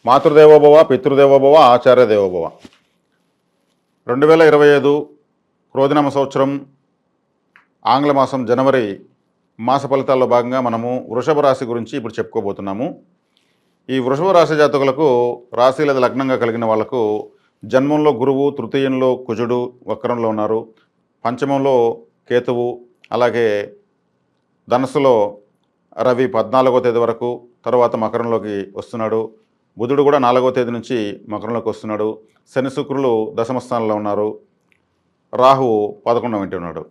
మాతృదేవోభవ పితృదేవోభవ ఆచార్య దేవోభవ 2025 క్రోధినామ సంవత్సరం ఆంగ్ల మాసం జనవరి మాస ఫలితాల్లో భాగంగా మనము వృషభ రాశి గురించి ఇప్పుడు చెప్పుకోబోతున్నాము. ఈ వృషభ రాశి జాతకులకు రాశి లేదా లగ్నంగా కలిగిన వాళ్లకు జన్మంలో గురువు, తృతీయంలో కుజుడు వక్రంలో ఉన్నారు, పంచమంలో కేతువు, అలాగే ధనస్సులో రవి 14వ తేదీ వరకు, తర్వాత మకరంలోకి వస్తున్నాడు. బుధుడు కూడా 4వ తేదీ నుంచి మకరంలోకి వస్తున్నాడు. శని శుక్రులు దశమ స్థానంలో ఉన్నారు. రాహు 11వ ఇంటి ఉన్నాడు.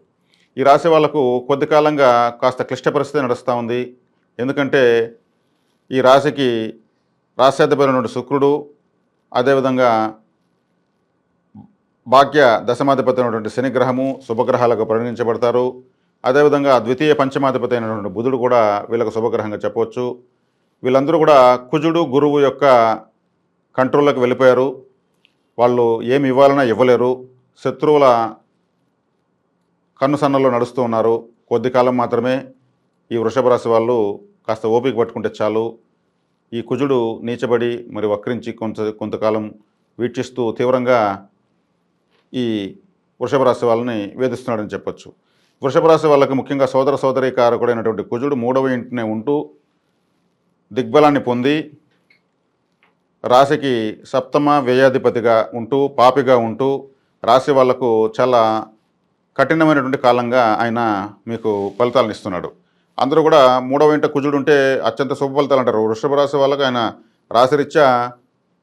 ఈ రాశి వాళ్లకు కొద్ది కాలంగా కాస్త క్లిష్ట పరిస్థితి నడుస్తూ ఉంది. ఎందుకంటే ఈ రాశికి రాశ్యాధిపతి శుక్రుడు, అదేవిధంగా భాగ్య దశమాధిపతి అయినటువంటి శనిగ్రహము శుభగ్రహాలకు పరిగణించబడతారు. అదేవిధంగా ద్వితీయ పంచమాధిపతి అయినటువంటి బుధుడు కూడా వీళ్ళకు శుభగ్రహంగా చెప్పవచ్చు. వీళ్ళందరూ కూడా కుజుడు గురువు యొక్క కంట్రోల్లోకి వెళ్ళిపోయారు. వాళ్ళు ఏమి ఇవ్వాలన్నా ఇవ్వలేరు. శత్రువుల కన్నుసన్నలో నడుస్తూ ఉన్నారు. కొద్ది కాలం మాత్రమే ఈ వృషభ రాశి వాళ్ళు కాస్త ఓపిక పట్టుకుంటే చాలు. ఈ కుజుడు నీచబడి మరి వక్రించి కొంతకాలం వీక్షిస్తూ తీవ్రంగా ఈ వృషభ రాశి వాళ్ళని వేధిస్తున్నాడని చెప్పొచ్చు. వృషభ రాశి వాళ్ళకి ముఖ్యంగా సోదర సోదరీ కారకుడైనటువంటి కుజుడు 3వ ఇంటినే ఉంటూ దిగ్బలాన్ని పొంది రాశికి సప్తమ వ్యయాధిపతిగా ఉంటూ పాపిగా ఉంటూ రాశి వాళ్లకు చాలా కఠినమైనటువంటి కాలంగా ఆయన మీకు ఫలితాలను ఇస్తున్నాడు. అందరూ కూడా 3వ ఇంట కుజుడు ఉంటే అత్యంత శుభ ఫలితాలు అంటారు. వృషభ రాశి వాళ్ళకు ఆయన రాశిరీత్యా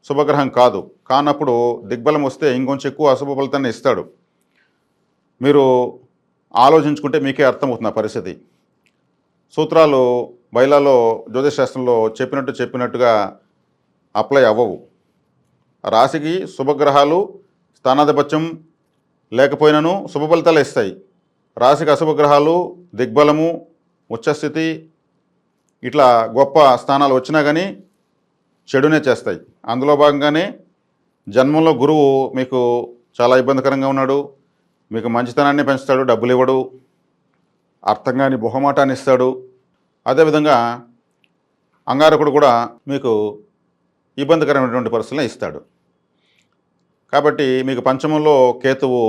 శుభగ్రహం కాదు, కానప్పుడు దిగ్బలం వస్తే ఇంకొంచెం ఎక్కువ అశుభ ఫలితాన్ని ఇస్తాడు. మీరు ఆలోచించుకుంటే మీకే అర్థమవుతుంది ఆ పరిస్థితి. సూత్రాలు బైలాలో జ్యోతిష్ శాస్త్రంలో చెప్పినట్టుగా అప్లై అవ్వవు. రాశికి శుభగ్రహాలు స్థానాధిపత్యం లేకపోయినను శుభ ఫలితాలు ఇస్తాయి. రాశికి అశుభగ్రహాలు దిగ్బలము, ఉచ్చస్థితి ఇట్లా గొప్ప స్థానాలు వచ్చినా కానీ చెడునే చేస్తాయి. అందులో భాగంగానే జన్మంలో గురువు మీకు చాలా ఇబ్బందికరంగా ఉన్నాడు. మీకు మంచితనాన్ని పెంచుతాడు, డబ్బులు ఇవ్వడు, అర్థం కాని బహుమాటాన్ని ఇస్తాడు. అదేవిధంగా అంగారకుడు కూడా మీకు ఇబ్బందికరమైనటువంటి పరిస్థితులను ఇస్తాడు. కాబట్టి మీకు పంచమంలో కేతువు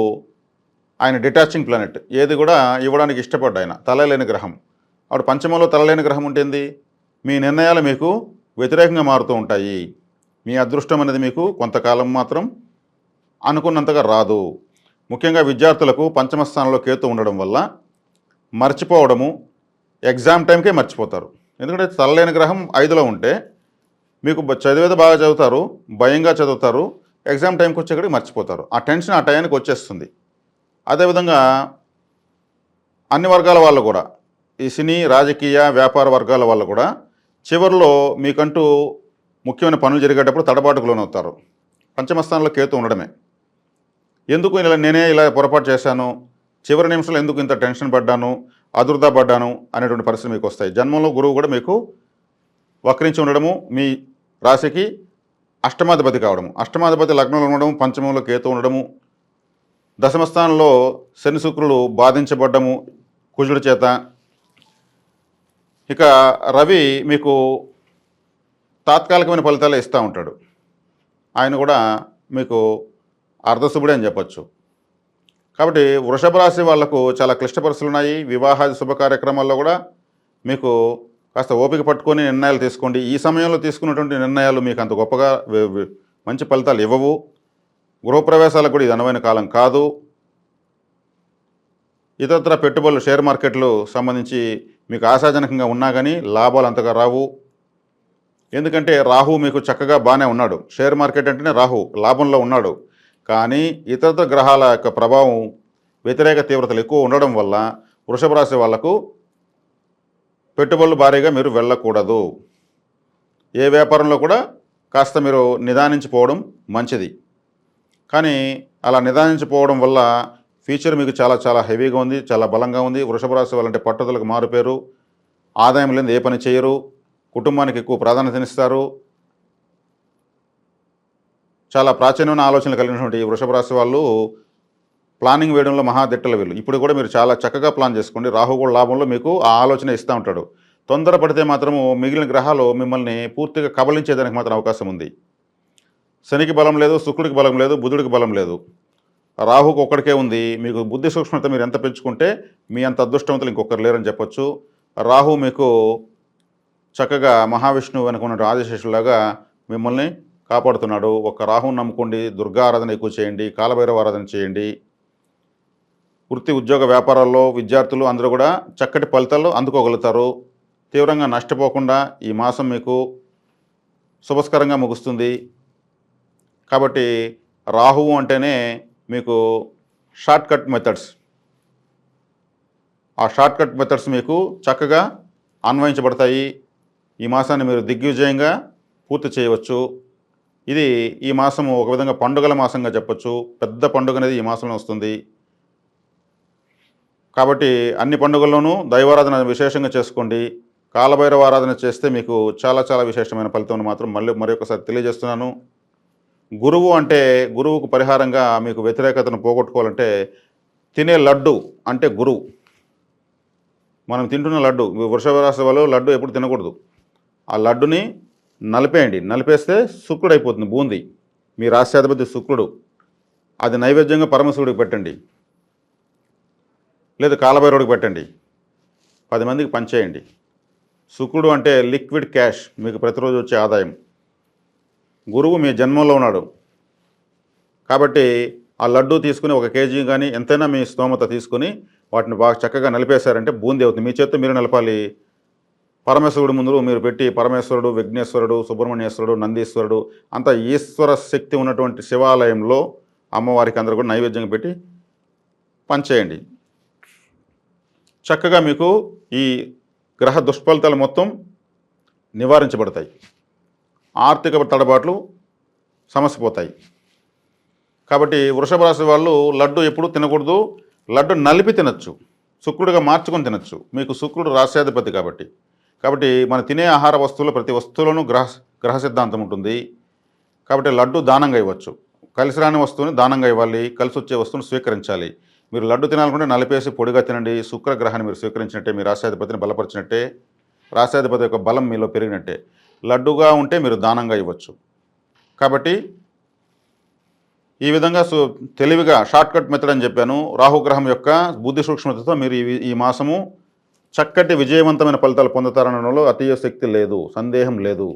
ఆయన డిటాచింగ్ ప్లానెట్, ఏది కూడా ఇవ్వడానికి ఇష్టపడ్డా ఆయన తలలేని గ్రహం. అప్పుడు పంచమంలో తలలేని గ్రహం ఉంటుంది. మీ నిర్ణయాలు మీకు వ్యతిరేకంగా మారుతూ ఉంటాయి. మీ అదృష్టం అనేది మీకు కొంతకాలం మాత్రం అనుకున్నంతగా రాదు. ముఖ్యంగా విద్యార్థులకు పంచమ స్థానంలో కేతు ఉండడం వల్ల మర్చిపోవడము, ఎగ్జామ్ టైంకే మర్చిపోతారు. ఎందుకంటే తలలేని గ్రహం 5లో ఉంటే మీకు చదివేది బాగా చదువుతారు, భయంగా చదువుతారు, ఎగ్జామ్ టైంకి వచ్చేక్కడికి మర్చిపోతారు. ఆ టెన్షన్ ఆ టయానికి వచ్చేస్తుంది. అదేవిధంగా అన్ని వర్గాల వాళ్ళు కూడా, ఈ సినీ, రాజకీయ, వ్యాపార వర్గాల వాళ్ళు కూడా చివరిలో మీకంటూ ముఖ్యమైన పనులు జరిగేటప్పుడు తడబాటుకు లోనవుతారు. పంచమస్థానంలో కేతు ఉండడమే. ఎందుకు నేనే ఇలా పొరపాటు చేశాను, చివరి నిమిషంలో ఎందుకు ఇంత టెన్షన్ పడ్డాను, ఆదుర్దా పడ్డాను అనేటువంటి పరిస్థితి మీకు వస్తాయి. జన్మంలో గురువు కూడా మీకు వక్రించి ఉండడము, మీ రాశికి అష్టమాధిపతి కావడము, అష్టమాధిపతి లగ్నంలో ఉండడము, పంచమంలో కేతు ఉండడము, దశమస్థానంలో శని శుక్రులు బాధించబడ్డము కుజుడి చేత. ఇక రవి మీకు తాత్కాలికమైన ఫలితాలు ఇస్తూ ఉంటాడు. ఆయన కూడా మీకు అర్ధశుభుడే అని చెప్పచ్చు. కాబట్టి వృషభ రాశి వాళ్లకు చాలా క్లిష్ట పరిస్థితులు ఉన్నాయి. వివాహాది శుభ కార్యక్రమాల్లో కూడా మీకు కాస్త ఓపిక పట్టుకొని నిర్ణయాలు తీసుకోండి. ఈ సమయంలో తీసుకున్నటువంటి నిర్ణయాలు మీకు అంత గొప్పగా మంచి ఫలితాలు ఇవ్వవు. గృహప్రవేశాలకు కూడా ఇది అనువైన కాలం కాదు. ఇతరత్ర పెట్టుబడులు, షేర్ మార్కెట్లు సంబంధించి మీకు ఆశాజనకంగా ఉన్నా కానీ లాభాలు అంతగా రావు. ఎందుకంటే రాహు మీకు చక్కగా బాగానే ఉన్నాడు. షేర్ మార్కెట్ అంటేనే రాహు లాభంలో ఉన్నాడు. కానీ ఇతర గ్రహాల యొక్క ప్రభావం, వ్యతిరేక తీవ్రతలు ఎక్కువ ఉండడం వల్ల వృషభ రాశి వాళ్లకు పెట్టుబడులు భారీగా మీరు వెళ్ళకూడదు. ఏ వ్యాపారంలో కూడా కాస్త మీరు నిదానించిపోవడం మంచిది. కానీ అలా నిదానించిపోవడం వల్ల ఫ్యూచర్ మీకు చాలా చాలా హెవీగా ఉంది, చాలా బలంగా ఉంది. వృషభ రాశి వాళ్ళంటే పట్టుదలకు మారుపేరు, ఆదాయం లేని ఏ పని చేయరు, కుటుంబానికి ఎక్కువ ప్రాధాన్యతనిస్తారు. చాలా ప్రాచీనమైన ఆలోచనలు కలిగినటువంటి వృషభ రాశి వాళ్ళు ప్లానింగ్ వేయడంలో మహాదిట్టల వీళ్ళు. ఇప్పుడు కూడా మీరు చాలా చక్కగా ప్లాన్ చేసుకోండి. రాహు కూడా లాభంలో మీకు ఆ ఆలోచన ఇస్తూ ఉంటాడు. తొందరపడితే మాత్రము మిగిలిన గ్రహాలు మిమ్మల్ని పూర్తిగా కబలించేదానికి మాత్రం అవకాశం ఉంది. శనికి బలం లేదు, శుక్రుడికి బలం లేదు, బుధుడికి బలం లేదు, రాహుకు ఒక్కడికే ఉంది. మీకు బుద్ధి సూక్ష్మత మీరు ఎంత పెంచుకుంటే మీ అంత అదృష్టవంతులు ఇంకొకరు లేరని చెప్పొచ్చు. రాహు మీకు చక్కగా మహావిష్ణువు వెనుక ఉన్న ఆదిశేషులాగా మిమ్మల్ని కాపాడుతున్నాడు. ఒక రాహుని నమ్ముకోండి, దుర్గా ఆరాధన ఎక్కువ చేయండి, కాలభైరవ ఆరాధన చేయండి. వృత్తి ఉద్యోగ వ్యాపారాల్లో విద్యార్థులు అందరూ కూడా చక్కటి ఫలితాలు అందుకోగలుగుతారు. తీవ్రంగా నష్టపోకుండా ఈ మాసం మీకు శుభస్కరంగా ముగుస్తుంది. కాబట్టి రాహువు అంటేనే మీకు షార్ట్కట్ మెథడ్స్, ఆ షార్ట్కట్ మెథడ్స్ మీకు చక్కగా అన్వయించబడతాయి. ఈ మాసాన్ని మీరు దిగ్విజయంగా పూర్తి చేయవచ్చు. ఇది ఈ మాసము ఒక విధంగా పండుగల మాసంగా చెప్పొచ్చు. పెద్ద పండుగ అనేది ఈ మాసంలో వస్తుంది. కాబట్టి అన్ని పండుగల్లోనూ దైవారాధన విశేషంగా చేసుకోండి. కాలభైరవ ఆరాధన చేస్తే మీకు చాలా చాలా విశేషమైన ఫలితం మాత్రం మరొకసారి తెలియజేస్తున్నాను. గురువు అంటే గురువుకు పరిహారంగా మీకు వ్యతిరేకతను పోగొట్టుకోవాలంటే తినే లడ్డు అంటే గురువు. మనం తింటున్న లడ్డు, వృషభ రాశి వాళ్ళు లడ్డు ఎప్పుడు తినకూడదు. ఆ లడ్డుని నలిపేయండి, నలిపేస్తే శుక్రుడు అయిపోతుంది, బూంది. మీ రాశ్యాధిపతి శుక్రుడు. అది నైవేద్యంగా పరమశివుడికి పెట్టండి, లేదా కాలభైరవుడికి పెట్టండి, 10 మందికి పంచేయండి. శుక్రుడు అంటే లిక్విడ్ క్యాష్, మీకు ప్రతిరోజు వచ్చే ఆదాయం. గురువు మీ జన్మంలో ఉన్నాడు కాబట్టి ఆ లడ్డు తీసుకుని 1 కేజీ కానీ ఎంతైనా మీ స్తోమత తీసుకుని వాటిని బాగా చక్కగా నలిపేశారంటే బూందీ అవుతుంది. మీ చేత్తో మీరు నలపాలి. పరమేశ్వరుడు ముందు మీరు పెట్టి పరమేశ్వరుడు, విఘ్నేశ్వరుడు, సుబ్రహ్మణ్యేశ్వరుడు, నందీశ్వరుడు అంత ఈశ్వర శక్తి ఉన్నటువంటి శివాలయంలో అమ్మవారికి అందరూ కూడా నైవేద్యం పెట్టి పంచేయండి. చక్కగా మీకు ఈ గ్రహ దుష్ఫలితాలు మొత్తం నివారించబడతాయి. ఆర్థిక తడబాట్లు సమసిపోతాయి. కాబట్టి వృషభ రాశి వాళ్ళు లడ్డు ఎప్పుడు తినకూడదు. లడ్డు నలిపి తినచ్చు, శుక్రుడిగా మార్చుకొని తినచ్చు. మీకు శుక్రుడు రాశ్యాధిపతి కాబట్టి మనం తినే ఆహార వస్తువులు ప్రతి వస్తువులోనూ గ్రహ సిద్ధాంతం ఉంటుంది. కాబట్టి లడ్డు దానంగా ఇవ్వచ్చు. కలిసి రాని వస్తువుని దానంగా ఇవ్వాలి, కలిసి వచ్చే వస్తువుని స్వీకరించాలి. మీరు లడ్డు తినాలనుకుంటే నలిపేసి పొడిగా తినండి. శుక్రగ్రహాన్ని మీరు స్వీకరించినట్టే, మీ రాశ్యాధిపతిని బలపరిచినట్టే, రాశ్యాధిపతి యొక్క బలం మీలో పెరిగినట్టే. లడ్డుగా ఉంటే మీరు దానంగా ఇవ్వచ్చు. కాబట్టి ఈ విధంగా తెలివిగా షార్ట్కట్ మెథడ్ అని చెప్పాను. రాహుగ్రహం యొక్క బుద్ధి సూక్ష్మతతో మీరు ఈ మాసము చక్కటి విజయవంతమైన ఫలితాలు పొందుతారనడంలో అతీయ శక్తి లేదు, సందేహం లేదు.